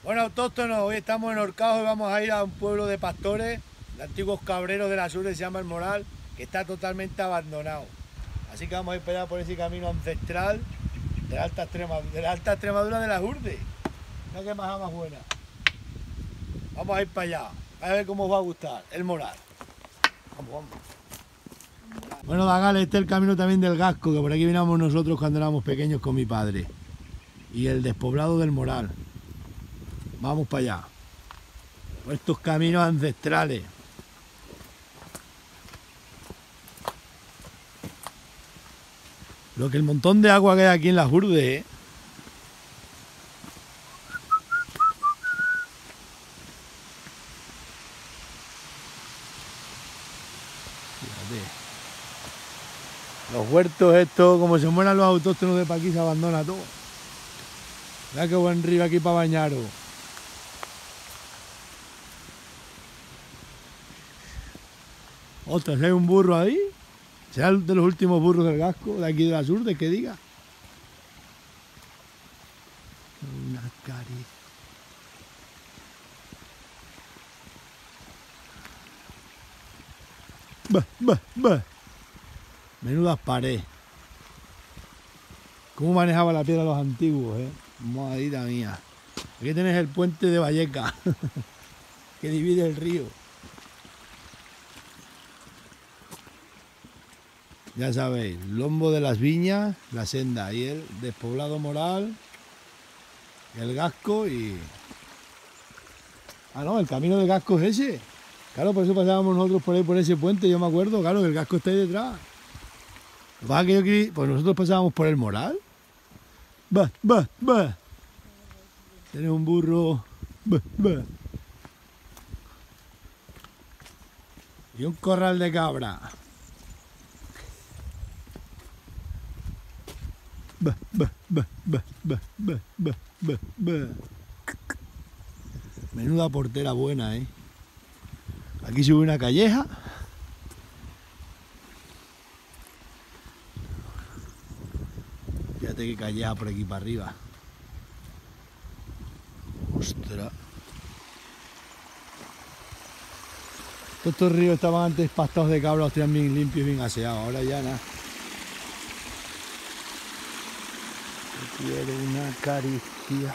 Bueno, autóctonos, hoy estamos en Horcajo y vamos a ir a un pueblo de pastores, de antiguos cabreros de la sur, se llama El Moral, que está totalmente abandonado. Así que vamos a ir para allá por ese camino ancestral de la Alta Extremadura de las Urdes. Mira qué maja más buena. Vamos a ir para allá, a ver cómo os va a gustar, El Moral. Vamos, vamos. Bueno, Dagal, este es el camino también del Gasco, que por aquí veníamos nosotros cuando éramos pequeños con mi padre. Y el despoblado del Moral. Vamos para allá. Por estos caminos ancestrales. Lo que el montón de agua que hay aquí en las Urdes, ¿eh? Fíjate. Los huertos estos, como se mueran los autóctonos de pa' aquí, se abandona todo. Mira qué buen río aquí para bañaros. Ostras, hay un burro ahí. ¿Será de los últimos burros del Gasco, de aquí de las Urdes, que diga? Una caricia. Bah, bah, bah. Menudas paredes. ¿Cómo manejaba la piedra los antiguos, eh? Madita mía. Aquí tenés el puente de Valleca, que divide el río. Ya sabéis, Lombo de las Viñas, la senda, y el despoblado Moral, el Gasco y... Ah, no, el camino del Gasco es ese. Claro, por eso pasábamos nosotros por ahí, por ese puente, yo me acuerdo, claro, que el Gasco está ahí detrás. Lo que pasa es que yo quería... Pues nosotros pasábamos por el Moral. Bah, bah, bah. Tienes un burro. Bah, bah. Y un corral de cabra. Bah, bah, bah, bah, bah, bah, bah, bah, bah. Menuda portera buena, ¿eh? Aquí sube una calleja. Fíjate qué calleja por aquí para arriba. Ostras. Todos estos ríos estaban antes pastados de cabra, los tenían bien limpios y bien aseados. Ahora ya nada. Quiero una caricia.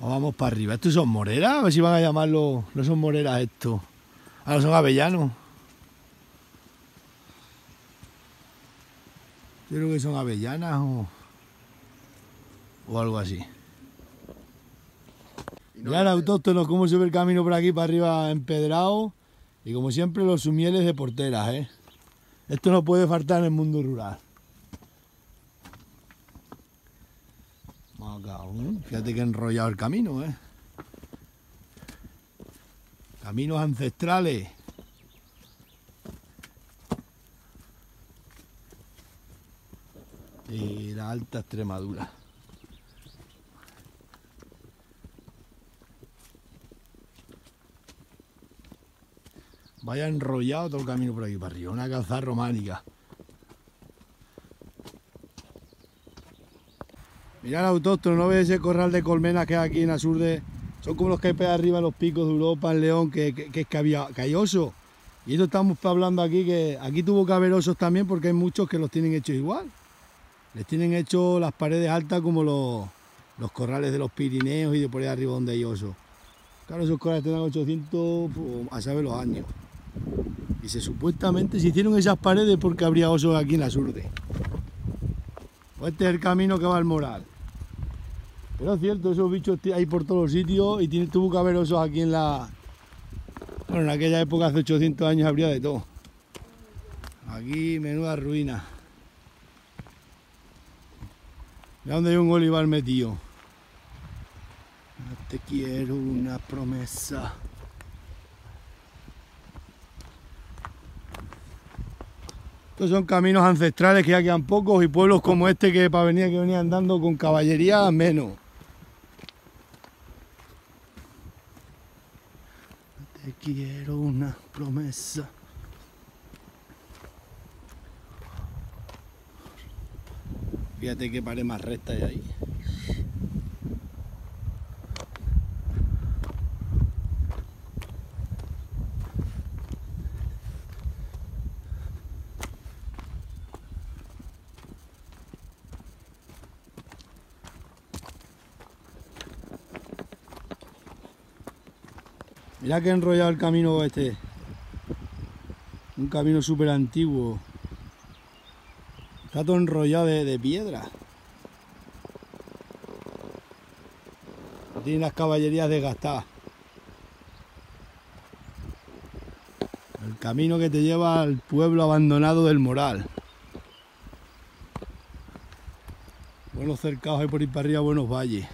Vamos para arriba. ¿Estos son moreras? A ver si van a llamarlo. No son moreras estos. Ahora son avellanos. Yo creo que son avellanas o algo así. Mirad el autóctono cómo sube el camino por aquí para arriba empedrado. Y como siempre los sumieles de porteras, ¿eh? Esto no puede faltar en el mundo rural. Fíjate que enrollado el camino, ¿eh? Caminos ancestrales. Y la Alta Extremadura. Vaya enrollado todo el camino por aquí para arriba. Una calzada románica. Mirad el autóctono, ¿no ves ese corral de colmenas que hay aquí en Azurde? Son como los que hay para arriba en los picos de Europa, en León, que es calloso. Y esto estamos hablando aquí, que aquí tuvo que haber osos también, porque hay muchos que los tienen hechos igual. Les tienen hecho las paredes altas como los corrales de los Pirineos y de por ahí arriba donde hay osos. Claro, esos corrales tendrán 800, a saber los años. Y supuestamente se hicieron esas paredes porque habría osos aquí en Azurde. Pues este es el camino que va al Moral. Pero es cierto, esos bichos hay por todos los sitios y tuvo que haber osos aquí en la... Bueno, en aquella época, hace 800 años, habría de todo. Aquí, menuda ruina. Mira donde hay un olivar metido. Te quiero una promesa. Estos son caminos ancestrales que ya quedan pocos y pueblos como este que para venir que venía andando con caballería menos. Te quiero una promesa. Fíjate qué pared más recta hay ahí. Mira que enrollado el camino este. Un camino súper antiguo. Está todo enrollado de piedra. Tiene las caballerías desgastadas. El camino que te lleva al pueblo abandonado del Moral. Buenos cercados hay por ir para arriba, buenos valles.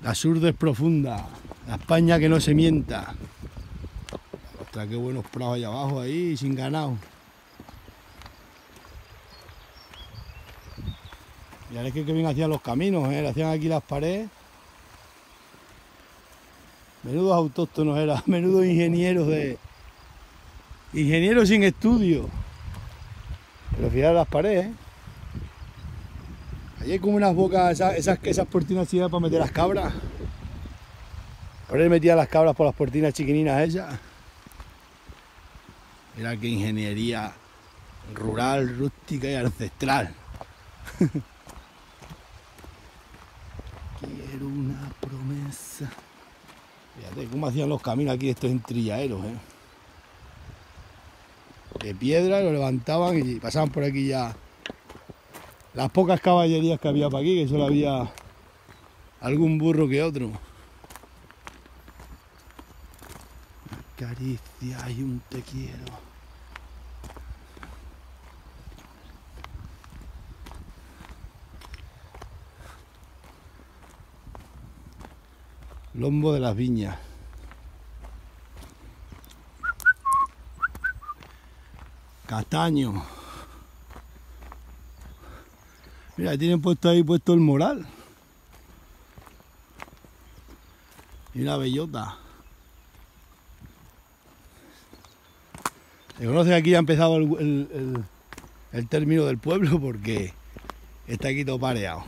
La Surde es profunda, la España que no se mienta. Ostras, qué buenos prados allá abajo, ahí, sin ganado. Y ahora es que bien hacían los caminos, le hacían aquí las paredes. Menudos autóctonos eran, menudos ingenieros ingenieros sin estudio. Pero fíjate las paredes, Allí hay como unas bocas, esas puertinas chidas para meter las cabras. Por ahí metía las cabras por las puertinas chiquininas esas. Mira qué ingeniería rural, rústica y ancestral. Quiero una promesa. Fíjate cómo hacían los caminos aquí estos entrilladeros, de piedra, lo levantaban y pasaban por aquí ya las pocas caballerías que había para aquí, que solo había algún burro que otro. Una caricia y un te quiero. Lombo de las Viñas. Castaño. Mira, tienen puesto ahí el Moral. Y una bellota. Se conoce que aquí ha empezado el término del pueblo porque está aquí todo pareado.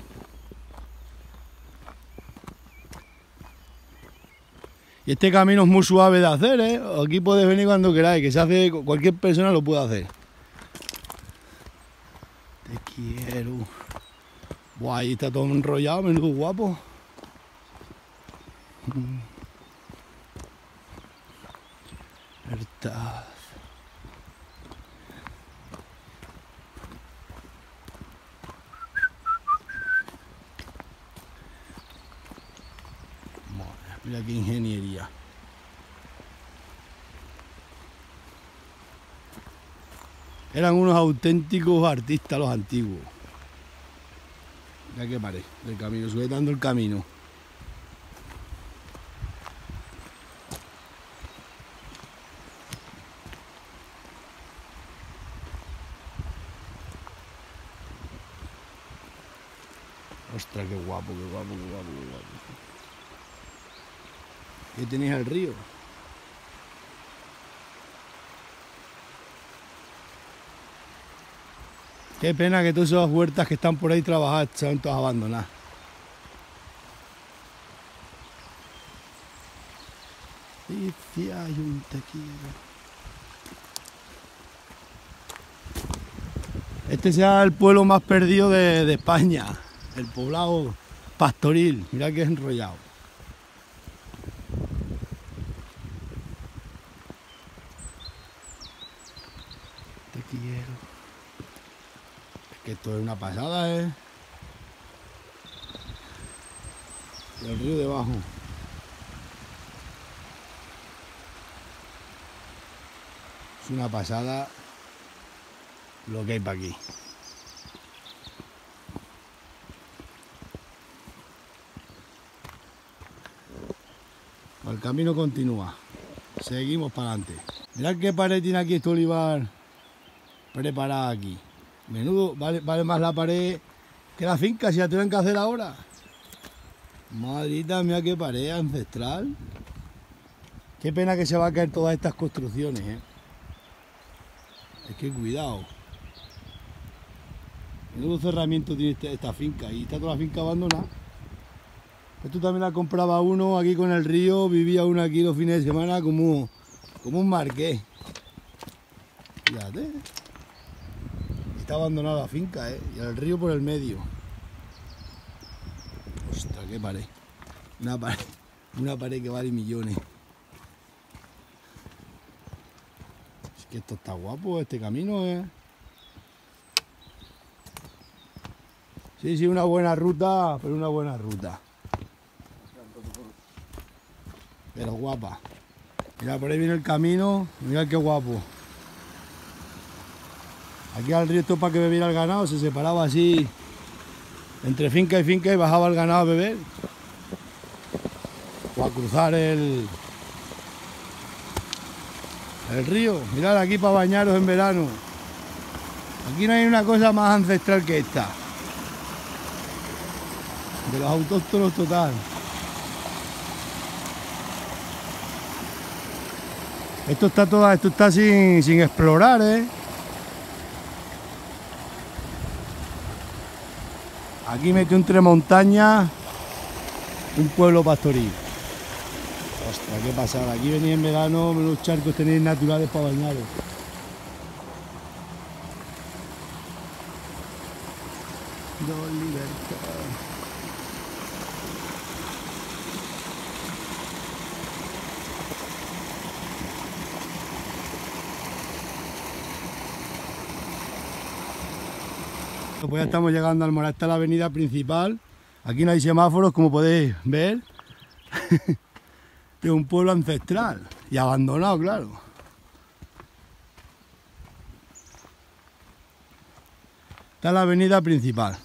Y este camino es muy suave de hacer, Aquí podéis venir cuando queráis, que se hace, cualquier persona lo puede hacer. Te quiero. Buah, ahí está todo enrollado, menudo guapo. Verdad. Mira qué ingeniería. Eran unos auténticos artistas los antiguos. Mira qué parece del camino, sujetando el camino. Ostras, qué guapo, qué guapo, qué guapo, qué guapo. Aquí tenéis el río. Qué pena que todas esas huertas que están por ahí trabajadas están todas abandonadas. Y si hay un te quiero. Este sea el pueblo más perdido de España. El poblado pastoril. Mira que es enrollado. Te quiero. Que esto es una pasada, Y el río debajo. Es una pasada lo que hay para aquí. El camino continúa. Seguimos para adelante. Mirad qué pared tiene aquí este olivar preparada aquí. Menudo, vale más la pared que la finca, si la tienen que hacer ahora. Madrita mía, qué pared ancestral. Qué pena que se va a caer todas estas construcciones, Es que cuidado. Menudo cerramiento tiene esta finca. Y está toda la finca abandonada. Esto también la compraba uno aquí con el río. Vivía uno aquí los fines de semana como un marqués. Fíjate. Está abandonada la finca, ¿eh? Y el río por el medio. Ostras, qué pared. Una pared que vale millones. Es que esto está guapo, este camino, ¿eh? Sí, una buena ruta, pero una buena ruta. Pero guapa. Mira, por ahí viene el camino, mirad qué guapo. Aquí al río esto para que bebiera el ganado, se separaba así entre finca y bajaba el ganado a beber. O a cruzar el río. Mirad aquí para bañaros en verano. Aquí no hay una cosa más ancestral que esta. De los autóctonos total. Esto está sin explorar, ¿eh? Aquí metió entre montañas un pueblo pastoril. Ostras, qué pasada. Aquí venís en verano, menos charcos tenéis naturales para bañaros. Dos libertad. Pues ya estamos llegando al Moral. Esta es la avenida principal. Aquí no hay semáforos, como podéis ver. Es un pueblo ancestral y abandonado, claro. Esta es la avenida principal.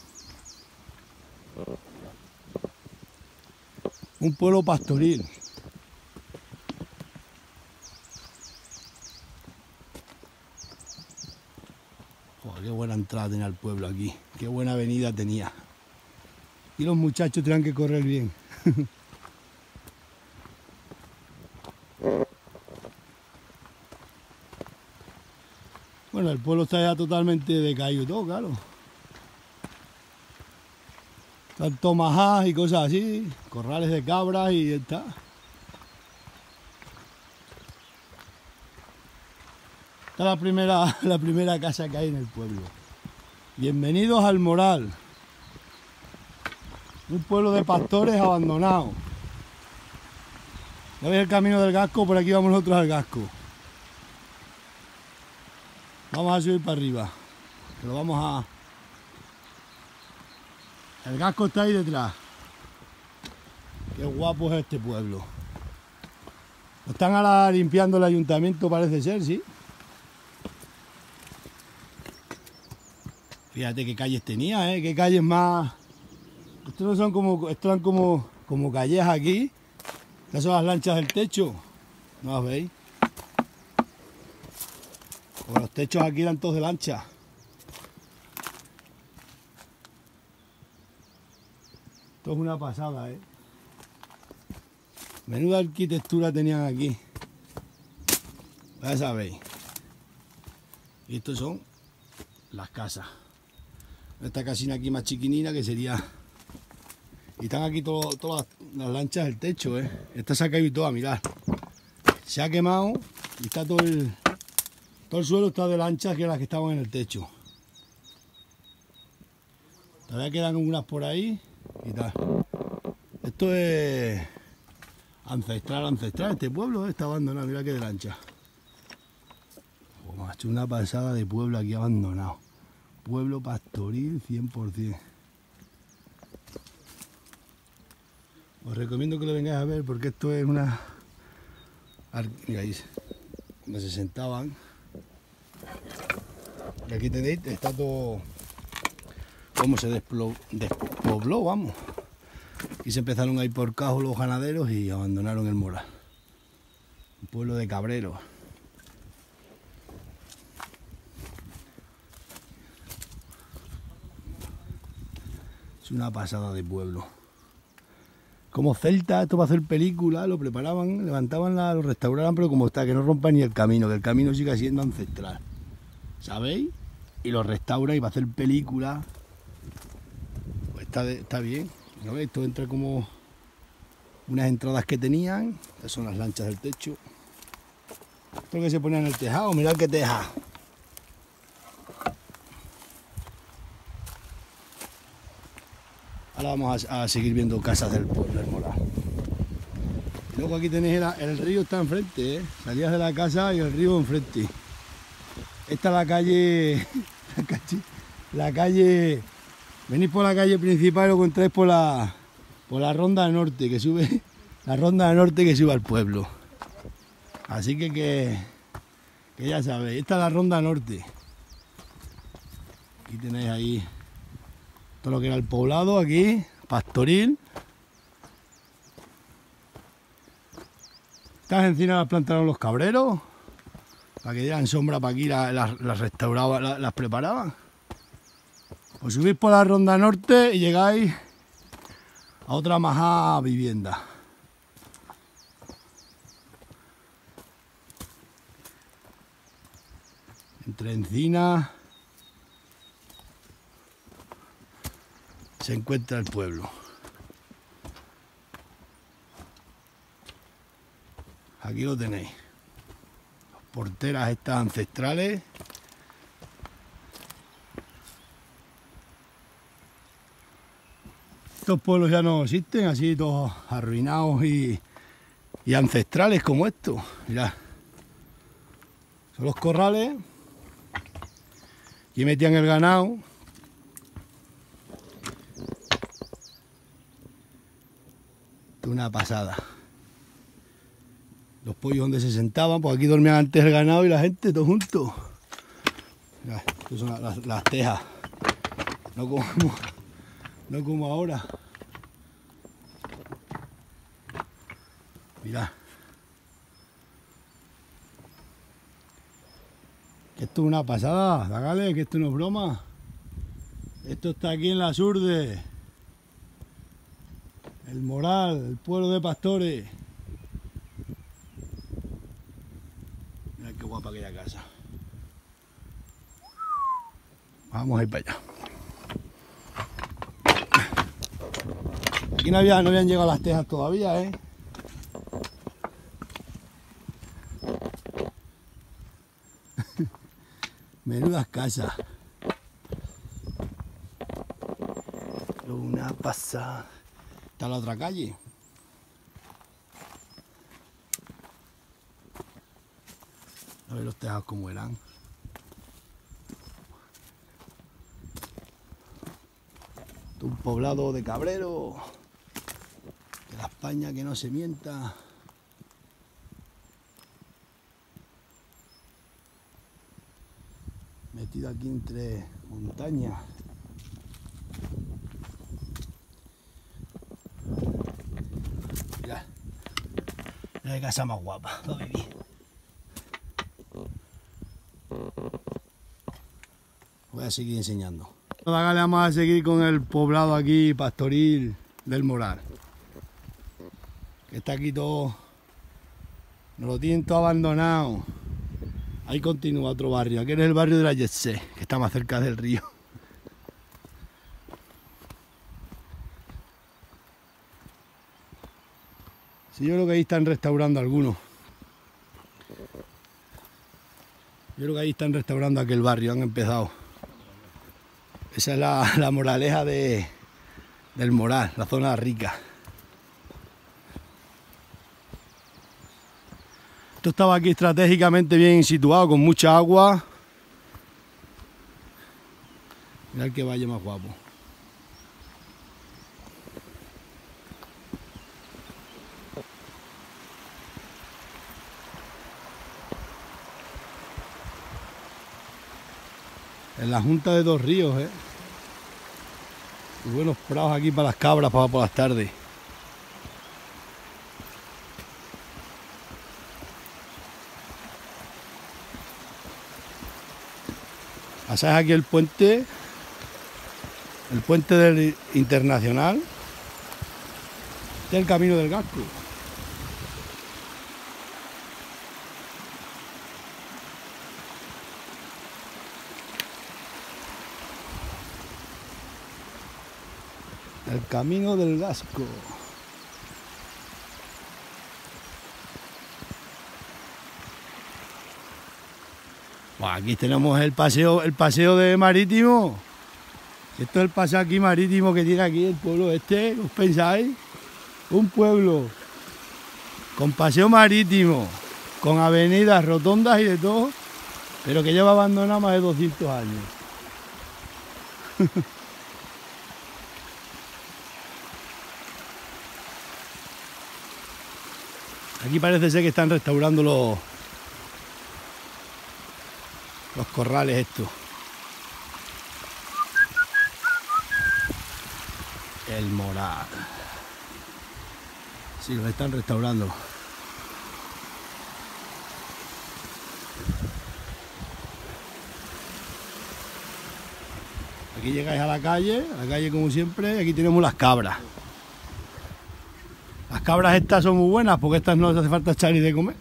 Un pueblo pastoril. Joder, qué buena entrada tenía el pueblo aquí. Qué buena avenida tenía. Y los muchachos tenían que correr bien. Bueno, el pueblo está ya totalmente decaído todo, claro. Están tomahás y cosas así, corrales de cabras y ya está. Esta es la primera casa que hay en el pueblo. Bienvenidos al Moral. Un pueblo de pastores abandonado. ¿Ya veis el camino del Gasco? Por aquí vamos nosotros al Gasco. Vamos a subir para arriba. Que lo vamos a... El Gasco está ahí detrás. Qué guapo es este pueblo. Lo están ahora limpiando el ayuntamiento, parece ser, ¿sí? Fíjate qué calles tenía, ¿eh? Qué calles más... Estos no son como... Estos eran como calles aquí. Estas son las lanchas del techo. ¿No las veis? Pues los techos aquí eran todos de lancha. Esto es una pasada, ¿eh? Menuda arquitectura tenían aquí. Ya sabéis. Y estos son las casas. Esta casina aquí más chiquinina que sería... Y están aquí todas las lanchas del techo, ¿eh? Esta se ha caído toda, mirad. Se ha quemado y está todo el suelo está de lanchas que eran las que estaban en el techo. Todavía quedan unas por ahí y tal. Esto es ancestral. Este pueblo está abandonado, mira qué de lancha. Oh, macho, una pasada de pueblo aquí abandonado. Pueblo pastoril 100%. Os recomiendo que lo vengáis a ver porque esto es una... Mira ahí, donde se sentaban. Y aquí tenéis, está todo... Cómo se despobló, vamos. Y se empezaron a ir por cajos los ganaderos y abandonaron el Moral. Un pueblo de cabreros. Es una pasada de pueblo. Como celta, esto para hacer película, lo preparaban, levantaban, lo restauraban, pero como está, que no rompa ni el camino, que el camino siga siendo ancestral. ¿sabéis? Y lo restaura y va a hacer películas. Pues está bien, ¿no? Esto entra como unas entradas que tenían. Estas son las lanchas del techo. Esto que se pone en el tejado, mirad qué teja. Ahora vamos a seguir viendo casas del pueblo del Moral. Y luego aquí tenéis el río, está enfrente, ¿eh? Salías de la casa y el río enfrente. Esta es la calle, venís por la calle principal y luego entráis por la ronda norte que sube, la ronda norte que sube al pueblo. Así que ya sabéis, esta es la ronda norte. Aquí tenéis ahí todo lo que era el poblado aquí, pastoril. Estas encinas las plantaron los cabreros, para que dieran sombra, para aquí las restauraban, las preparaban. Os subís por la ronda norte y llegáis a otra majada vivienda. Entre encinas se encuentra el pueblo. Aquí lo tenéis. Las porteras estas ancestrales. Estos pueblos ya no existen, así todos arruinados y ancestrales como estos. Mirad. Son los corrales. Aquí metían el ganado. Esto es una pasada. Los pollos donde se sentaban, pues aquí dormían antes el ganado y la gente, todos juntos. Mirad, estas son las tejas. No como ahora. Mirad. Que esto es una pasada, Zagales, que esto no es broma. Esto está aquí en la Surde. El Moral, el pueblo de pastores. Mirad qué guapa aquella casa. Vamos a ir para allá. Aquí no habían llegado las tejas todavía, ¿eh? Menudas casas. Una pasada. Está la otra calle. A ver los tejados como eran. Un poblado de cabreros. De la España que no se mienta. Metido aquí entre montañas. Mirad. Mirad qué casa más guapa para vivir. Voy a seguir enseñando. Ahora vamos a seguir con el poblado aquí pastoril del Moral. Que está aquí todo. Nos lo tienen todo abandonado. Ahí continúa otro barrio. Aquí es el barrio de la Yetse, que está más cerca del río. Sí, yo creo que ahí están restaurando algunos. Yo creo que ahí están restaurando aquel barrio, han empezado. Esa es la moraleja del Moral, la zona rica. Esto estaba aquí estratégicamente bien situado, con mucha agua. Mirad qué valle más guapo. En la junta de Dos Ríos, ¿eh? Y buenos prados aquí para las cabras, para por las tardes. Pasáis aquí el puente del Internacional. Este es el camino del Gasco. El camino del Gasco. Bueno, aquí tenemos el paseo de marítimo. Esto es el paseo aquí marítimo que tiene aquí el pueblo este, ¿os pensáis? Un pueblo con paseo marítimo, con avenidas, rotondas y de todo, pero que lleva abandonado más de 200 años. Aquí parece ser que están restaurando los corrales estos. El Moral. Sí, los están restaurando. Aquí llegáis a la calle como siempre, y aquí tenemos las cabras. Las cabras estas son muy buenas porque estas no les hace falta echar ni de comer.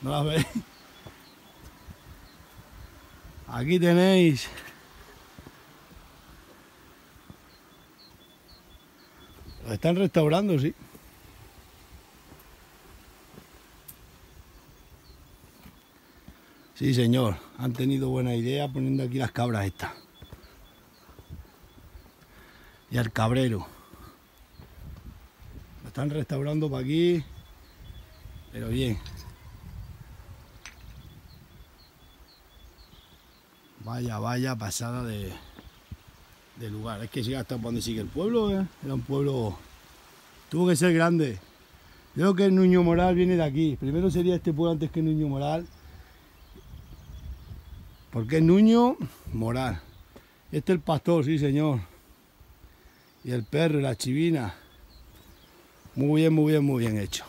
¿No las veis? Aquí tenéis los están restaurando, sí. Sí, señor, han tenido buena idea poniendo aquí las cabras estas. Y al cabrero. Lo están restaurando para aquí, pero bien. Vaya pasada de lugar. Es que si hasta donde sigue el pueblo, era un pueblo. Tuvo que ser grande. Yo creo que el Nuño Moral viene de aquí. Primero sería este pueblo antes que Nuño Moral. Porque es Nuño Moral. Este es el pastor, sí señor. Y el perro y la chivina. Muy bien hecho.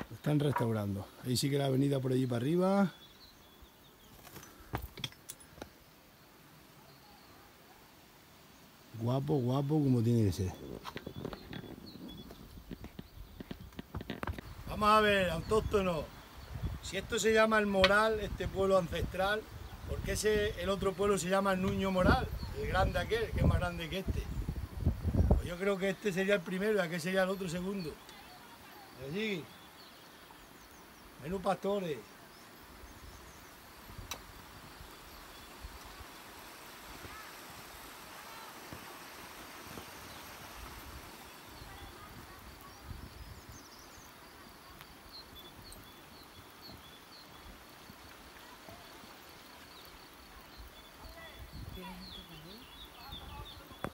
Lo están restaurando. Ahí sigue la avenida por allí para arriba. Guapo como tiene que ser. Vamos a ver, autóctono. Si esto se llama el Moral, este pueblo ancestral, ¿por qué el otro pueblo se llama el Nuño Moral? El grande aquel, que es más grande que este. Pues yo creo que este sería el primero y aquel sería el otro segundo. ¿Y así? Menú pastores.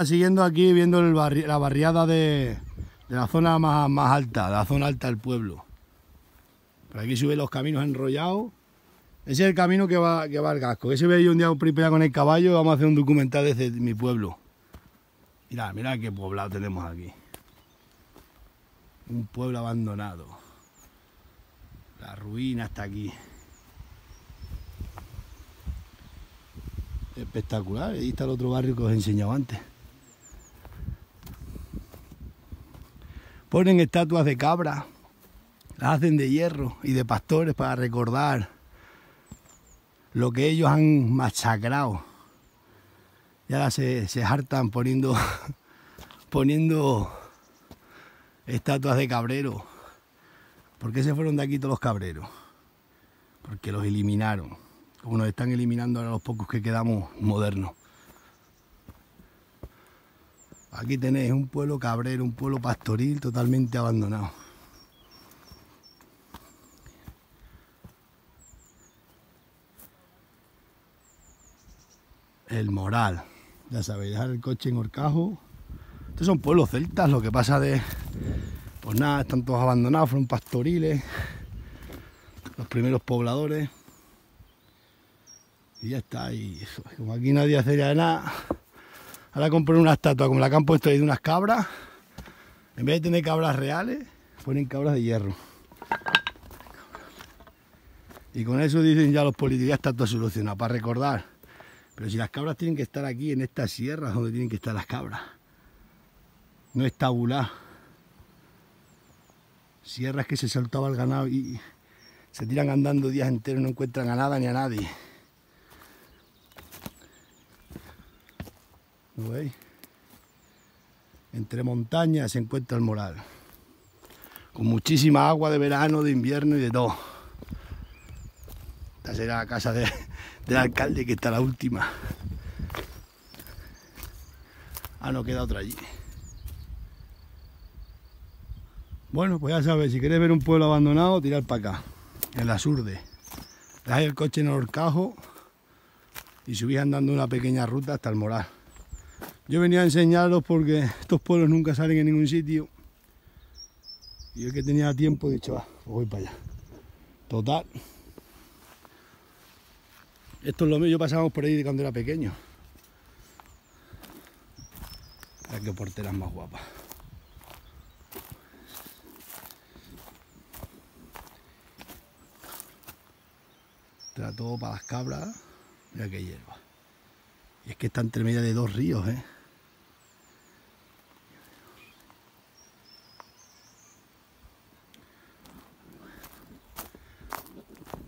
Siguiendo aquí, viendo la barriada de la zona más alta, de la zona alta del pueblo. Por aquí suben los caminos enrollados. Ese es el camino que va al Gasco. Ese veis un día un pripea con el caballo y vamos a hacer un documental desde mi pueblo. Mirad qué poblado tenemos aquí. Un pueblo abandonado. La ruina está aquí. Espectacular. Ahí está el otro barrio que os he enseñado antes. Ponen estatuas de cabra, las hacen de hierro y de pastores para recordar lo que ellos han masacrado. Y ahora se hartan poniendo estatuas de cabreros. ¿Por qué se fueron de aquí todos los cabreros? Porque los eliminaron, como nos están eliminando ahora los pocos que quedamos modernos. Aquí tenéis un pueblo cabrero, un pueblo pastoril totalmente abandonado. El Moral, ya sabéis, dejar el coche en Horcajo. Estos son pueblos celtas, lo que pasa pues nada, están todos abandonados, fueron pastoriles, los primeros pobladores. Y ya está, y como aquí nadie hace ya nada. Ahora compran una estatua como la que han puesto ahí de unas cabras. En vez de tener cabras reales, ponen cabras de hierro. Y con eso dicen ya los políticos, ya está todo solucionado, para recordar. Pero si las cabras tienen que estar aquí, en estas sierras, donde tienen que estar las cabras. No es tabular. Sierras que se saltaba el ganado y se tiran andando días enteros, no encuentran a nada ni a nadie. ¿Lo veis? Entre montañas se encuentra el Moral, con muchísima agua de verano, de invierno y de todo. Esta será la casa del alcalde, que está la última. Ah, no, queda otra allí. Bueno, pues ya sabes, si queréis ver un pueblo abandonado, tirad para acá, en la Surde. Dejáis el coche en el Horcajo y subís andando una pequeña ruta hasta el Moral. Yo venía a enseñaros porque estos pueblos nunca salen en ningún sitio. Y el que tenía tiempo he dicho, va, pues voy para allá. Total. Esto es lo mío, yo pasábamos por ahí de cuando era pequeño. Mira qué porteras más guapas. Está todo para las cabras. Mira qué hierba. Y es que está entre medio de dos ríos, ¿eh?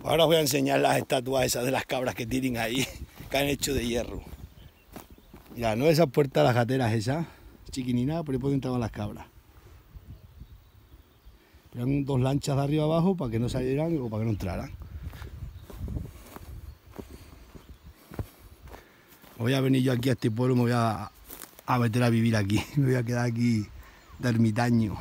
Ahora os voy a enseñar las estatuas esas de las cabras que tienen ahí, que han hecho de hierro. Mira, no esas puertas de las gateras esas, chiquinina, por ahí pueden entrar las cabras. Eran dos lanchas de arriba abajo para que no salieran o para que no entraran. Voy a venir yo aquí a este pueblo, me voy a meter a vivir aquí, me voy a quedar aquí de ermitaño.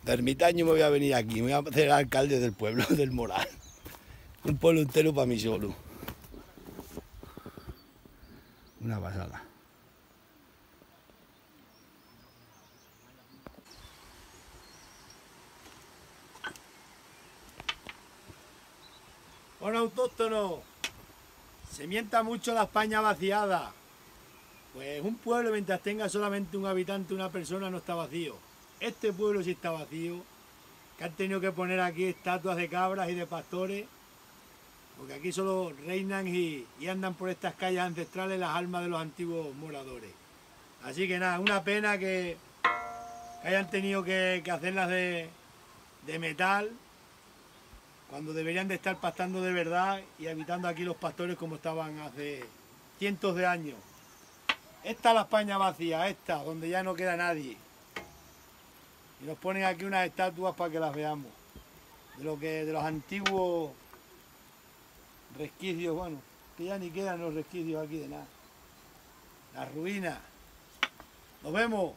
De ermitaño me voy a venir aquí, me voy a hacer alcalde del pueblo, del Moral. Un pueblo entero para mí solo. Una pasada. Bueno, autóctono, se mienta mucho la España vaciada. Pues un pueblo, mientras tenga solamente un habitante, una persona, no está vacío. Este pueblo sí está vacío, que han tenido que poner aquí estatuas de cabras y de pastores, porque aquí solo reinan y andan por estas calles ancestrales las almas de los antiguos moradores. Así que nada, una pena que hayan tenido que hacerlas de metal, cuando deberían de estar pastando de verdad y habitando aquí los pastores como estaban hace cientos de años. Esta es la España vacía, esta, donde ya no queda nadie. Y nos ponen aquí unas estatuas para que las veamos. De los antiguos resquicios, bueno, que ya ni quedan los resquicios aquí de nada. Las ruinas. Nos vemos.